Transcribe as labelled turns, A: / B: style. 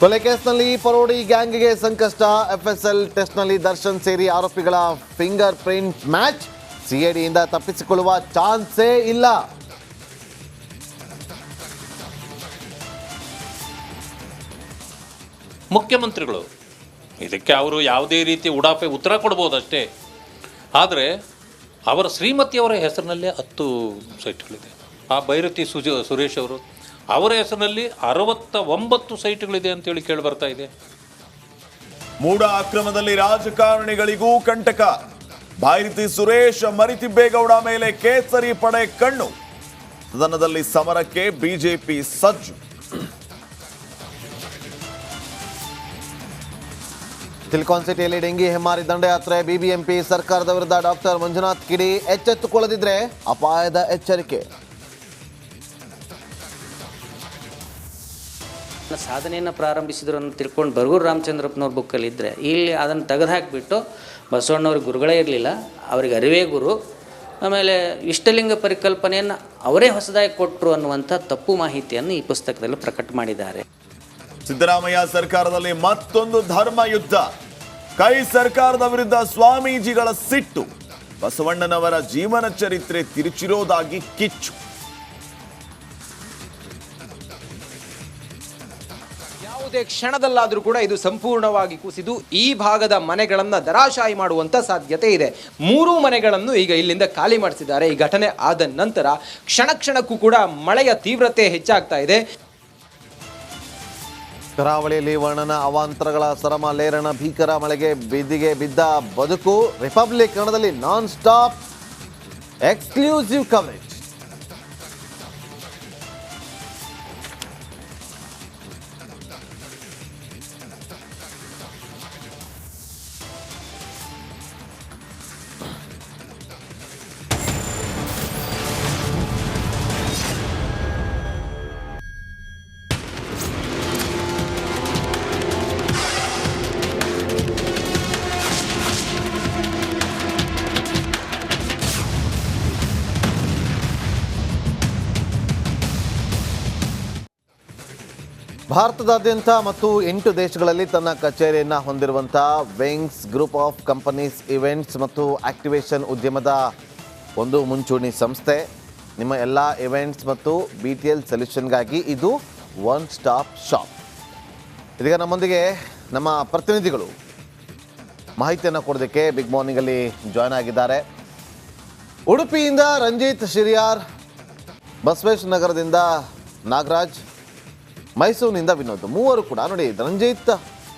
A: ಕೊಲೆ ಕೇಸ್ನಲ್ಲಿ ಪರೋಡಿ ಗ್ಯಾಂಗ್ಗೆ ಸಂಕಷ್ಟ. ಎಫ್ಎಸ್ಎಲ್ ಟೆಸ್ಟ್ನಲ್ಲಿ ದರ್ಶನ್ ಸೇರಿ ಆರೋಪಿಗಳ ಫಿಂಗರ್ ಪ್ರಿಂಟ್ ಮ್ಯಾಚ್. ಸಿಐಡಿಯಿಂದ ತಪ್ಪಿಸಿಕೊಳ್ಳುವ ಚಾನ್ಸೇ ಇಲ್ಲ.
B: ಮುಖ್ಯಮಂತ್ರಿಗಳು ಇದಕ್ಕೆ ಅವರು ಯಾವುದೇ ರೀತಿ ಉಡಾಫೆ ಉತ್ತರ ಕೊಡ್ಬೋದಷ್ಟೇ. ಆದರೆ ಅವರ ಶ್ರೀಮತಿಯವರ ಹೆಸರಿನಲ್ಲೇ 10 ಸೈಟ್ಗಳಿದೆ. ಆ ಭೈರತಿ ಸುರೇಶ್ ಅವರು ಅವರ ಹೆಸರಿನಲ್ಲಿ 69 ಸೈಟ್ಗಳಿದೆ ಅಂತೇಳಿ ಕೇಳಿ ಬರ್ತಾ ಇದೆ.
C: ಮೂಡ ಅಕ್ರಮದಲ್ಲಿ ರಾಜಕಾರಣಿಗಳಿಗೂ ಕಂಟಕ. ಭೈರತಿ ಸುರೇಶ್ ಮರಿತಿಬ್ಬೇಗೌಡ ಮೇಲೆ ಕೇಸರಿ ಪಡೆ ಕಣ್ಣು. ಸದನದಲ್ಲಿ ಸಮರಕ್ಕೆ ಬಿಜೆಪಿ ಸಜ್ಜು.
A: ಸಿಲಿಕಾನ್ ಸಿಟಿಯಲ್ಲಿ ಡೆಂಗಿ ಹೆಮ್ಮಾರಿ ದಂಡಯಾತ್ರೆ. ಬಿಬಿಎಂಪಿ ಸರ್ಕಾರದ ವಿರುದ್ಧ ಡಾಕ್ಟರ್ ಮಂಜುನಾಥ್ ಕಿಡಿ. ಎಚ್ಚೆತ್ತುಕೊಳ್ಳದಿದ್ರೆ ಅಪಾಯದ ಎಚ್ಚರಿಕೆ.
D: ಸಾಧನೆಯನ್ನು ಪ್ರಾರಂಭಿಸಿದ್ರು ಅಂತ ತಿಳ್ಕೊಂಡು ಬರಗೂರು ರಾಮಚಂದ್ರಪ್ಪನವ್ರ ಬುಕ್ಕಲ್ಲಿ ಇದ್ದರೆ ಇಲ್ಲಿ ಅದನ್ನು ತೆಗೆದುಹಾಕಿಬಿಟ್ಟು ಬಸವಣ್ಣವ್ರಿಗೆ ಗುರುಗಳೇ ಇರಲಿಲ್ಲ, ಅವರಿಗೆ ಅರಿವೇ ಗುರು, ಆಮೇಲೆ ಇಷ್ಟಲಿಂಗ ಪರಿಕಲ್ಪನೆಯನ್ನು ಅವರೇ ಹೊಸದಾಗಿ ಕೊಟ್ಟರು ಅನ್ನುವಂಥ ತಪ್ಪು ಮಾಹಿತಿಯನ್ನು ಈ ಪುಸ್ತಕದಲ್ಲಿ ಪ್ರಕಟ ಮಾಡಿದ್ದಾರೆ.
C: ಸಿದ್ದರಾಮಯ್ಯ ಸರ್ಕಾರದಲ್ಲಿ ಮತ್ತೊಂದು ಧರ್ಮ ಯುದ್ಧ. ಕೈ ಸರ್ಕಾರದ ವಿರುದ್ಧ ಸ್ವಾಮೀಜಿಗಳ ಸಿಟ್ಟು. ಬಸವಣ್ಣನವರ ಜೀವನ ಚರಿತ್ರೆ ತಿರುಚಿರೋದಾಗಿ ಕಿಚ್ಚು.
E: ಯಾವುದೇ ಕ್ಷಣದಲ್ಲಾದರೂ ಕೂಡ ಇದು ಸಂಪೂರ್ಣವಾಗಿ ಕುಸಿದು ಈ ಭಾಗದ ಮನೆಗಳನ್ನು ದರಾಶಾಯಿ ಮಾಡುವಂತ ಸಾಧ್ಯತೆ ಇದೆ. 3 ಮನೆಗಳನ್ನು ಈಗ ಇಲ್ಲಿಂದ ಖಾಲಿ ಮಾಡಿಸಿದ್ದಾರೆ. ಈ ಘಟನೆ ಆದ ನಂತರ ಕ್ಷಣ ಕ್ಷಣಕ್ಕೂ ಕೂಡ ಮಳೆಯ ತೀವ್ರತೆ ಹೆಚ್ಚಾಗ್ತಾ ಇದೆ.
A: ಕರಾವಳಿಯಲ್ಲಿ ವರ್ಣನ ಅವಾಂತರಗಳ ಸರಮಾಲೇರಣ. ಭೀಕರ ಮಳೆಗೆ ಬಿದ್ದಿಗೆ ಬಿದ್ದ ಬದುಕು. ರಿಪಬ್ಲಿಕ್ ಕನ್ನಡದಲ್ಲಿ ನಾನ್ ಸ್ಟಾಪ್ ಎಕ್ಸ್ಕ್ಲೂಸಿವ್ ಕವರೇಜ್. ಭಾರತದಾದ್ಯಂತ ಮತ್ತು 8 ದೇಶಗಳಲ್ಲಿ ತನ್ನ ಕಚೇರಿಯನ್ನು ಹೊಂದಿರುವಂಥ ವೆಂಗ್ಸ್ ಗ್ರೂಪ್ ಆಫ್ ಕಂಪನೀಸ್ ಇವೆಂಟ್ಸ್ ಮತ್ತು ಆಕ್ಟಿವೇಷನ್ ಉದ್ಯಮದ ಒಂದು ಮುಂಚೂಣಿ ಸಂಸ್ಥೆ. ನಿಮ್ಮ ಎಲ್ಲ ಇವೆಂಟ್ಸ್ ಮತ್ತು BTL ಸೊಲ್ಯೂಷನ್ಗಾಗಿ ಇದು ಒನ್ ಸ್ಟಾಪ್ ಶಾಪ್. ಇದೀಗ ನಮ್ಮೊಂದಿಗೆ ನಮ್ಮ ಪ್ರತಿನಿಧಿಗಳು ಮಾಹಿತಿಯನ್ನು ಕೊಡೋದಕ್ಕೆ ಬಿಗ್ ಮಾರ್ನಿಂಗಲ್ಲಿ ಜಾಯ್ನ್ ಆಗಿದ್ದಾರೆ. ಉಡುಪಿಯಿಂದ ರಂಜಿತ್ ಶಿರಿಯಾರ್, ಬಸವೇಶ್ವರ ನಗರದಿಂದ ನಾಗರಾಜ್, ಮೈಸೂರಿನಿಂದ ವಿನೋದ್. ಮೂವರು ಕೂಡ ನೋಡಿ. ರಂಜಿತ್